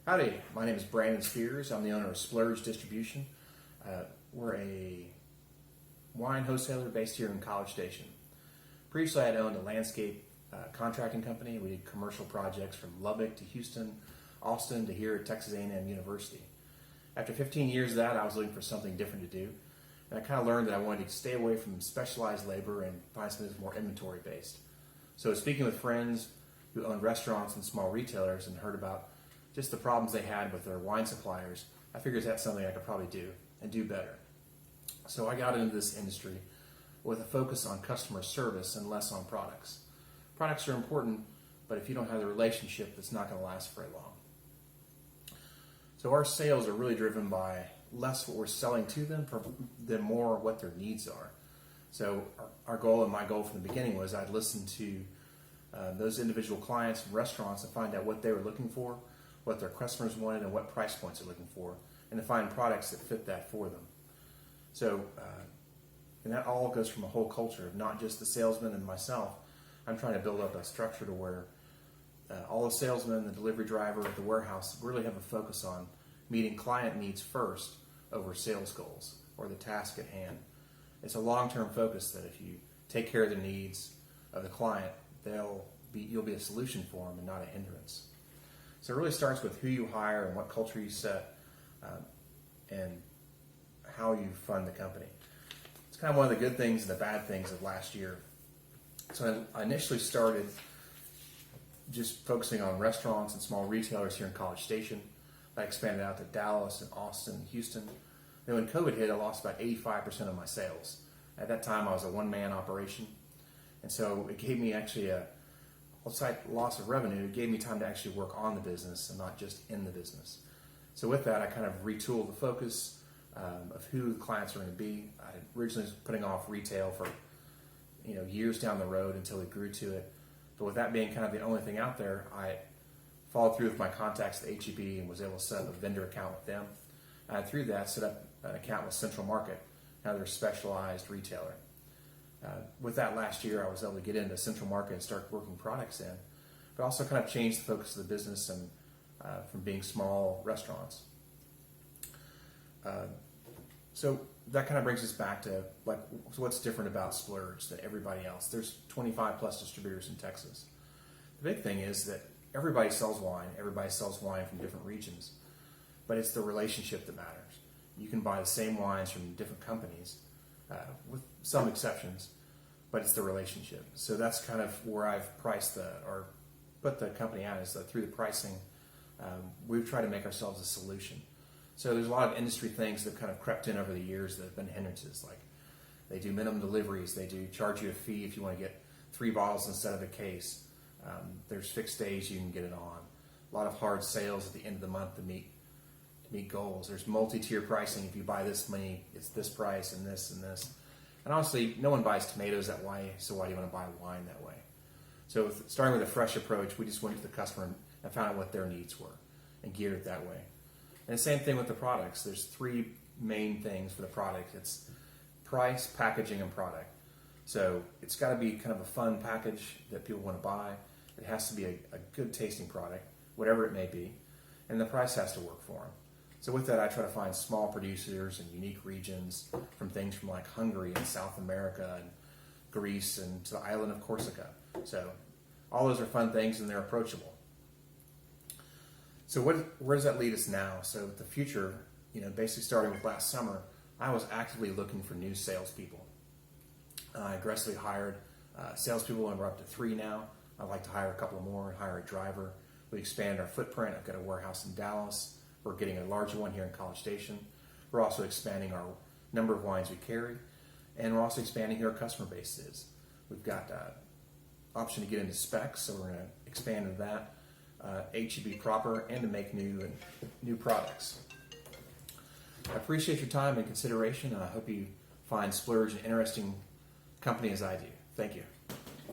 Howdy, my name is Brandon Spears. I'm the owner of SplurgeDistribution. We're a wine wholesaler based here in College Station. Previously, I had owned a landscape contracting company. We did commercial projects from Lubbock to Houston, Austin to here at Texas A&M University. After 15 years of that, I was looking for something different to do. And I kind of learned that I wanted to stay away from specialized labor and find something that's more inventory based. So speaking with friends who own restaurants and small retailers and heard about just the problems they had with their wine suppliers, I figured that's something I could probably do and do better. So I got into this industry with a focus on customer service and less on products. Products are important, but if you don't have the relationship, it's not going to last very long. So our sales are really driven by less what we're selling to them, than more what their needs are. So our goal and my goal from the beginning was I'd listen to those individual clients and restaurants and find out what they were looking for, what their customers wanted, and what price points they're looking for, and to find products that fit that for them. So, and that all goes from a whole culture of not just the salesman and myself. I'm trying to build up a structure to where all the salesmen, the delivery driver at the warehouse really have a focus on meeting client needs first over sales goals or the task at hand. It's a long-term focus that if you take care of the needs of the client, you'll be a solution for them and not a hindrance. So it really starts with who you hire and what culture you set and how you fund the company. It's kind of one of the good things and the bad things of last year. So I initially started just focusing on restaurants and small retailers here in College Station. I expanded out to Dallas and Austin and Houston. Then when COVID hit, I lost about 85% of my sales. At that time, I was a one-man operation. And so it gave me actually outside loss of revenue, it gave me time to actually work on the business and not just in the business. So with that, I kind of retooled the focus of who the clients are going to be. I originally was putting off retail for years down the road until we grew to it. But with that being kind of the only thing out there, I followed through with my contacts at HEB and was able to set up a vendor account with them. Through that, set up an account with Central Market, another specialized retailer. With that last year, I was able to get into Central Market and start working products in, but also kind of change the focus of the business and from being small restaurants. So that kind of brings us back to so what's different about Splurge than everybody else. There's 25 plus distributors in Texas. The big thing is that everybody sells wine. Everybody sells wine from different regions, but it's the relationship that matters. You can buy the same wines from different companies, with some exceptions, but it's the relationship. So that's kind of where I've priced or put the company out is through the pricing, we've tried to make ourselves a solution. So there's a lot of industry things that kind of crept in over the years that have been hindrances, like they do minimum deliveries, they do charge you a fee if you want to get 3 bottles instead of a case. There's fixed days you can get it on. A lot of hard sales at the end of the month to meet goals. There's multi-tier pricing. If you buy this many, it's this price and this and this. And honestly, no one buys tomatoes that way, so why do you want to buy wine that way? So starting with a fresh approach, we just went to the customer and found out what their needs were and geared it that way. And the same thing with the products. There's 3 main things for the product. It's price, packaging, and product. So it's got to be kind of a fun package that people want to buy. It has to be a good tasting product, whatever it may be, and the price has to work for them. So with that, I try to find small producers in unique regions, from things from like Hungary and South America and Greece and to the island of Corsica. So all those are fun things and they're approachable. So where does that lead us now? So the future, basically starting with last summer, I was actively looking for new salespeople. I aggressively hired salespeople, and we're up to 3 now. I'd like to hire a couple more and hire a driver. We expand our footprint. I've got a warehouse in Dallas. We're getting a larger one here in College Station. We're also expanding our number of wines we carry, and we're also expanding who our customer base is. We've got option to get into specs, so we're going to expand into that, HEB proper, and to make new products. I appreciate your time and consideration, and I hope you find Splurge an interesting company as I do. Thank you.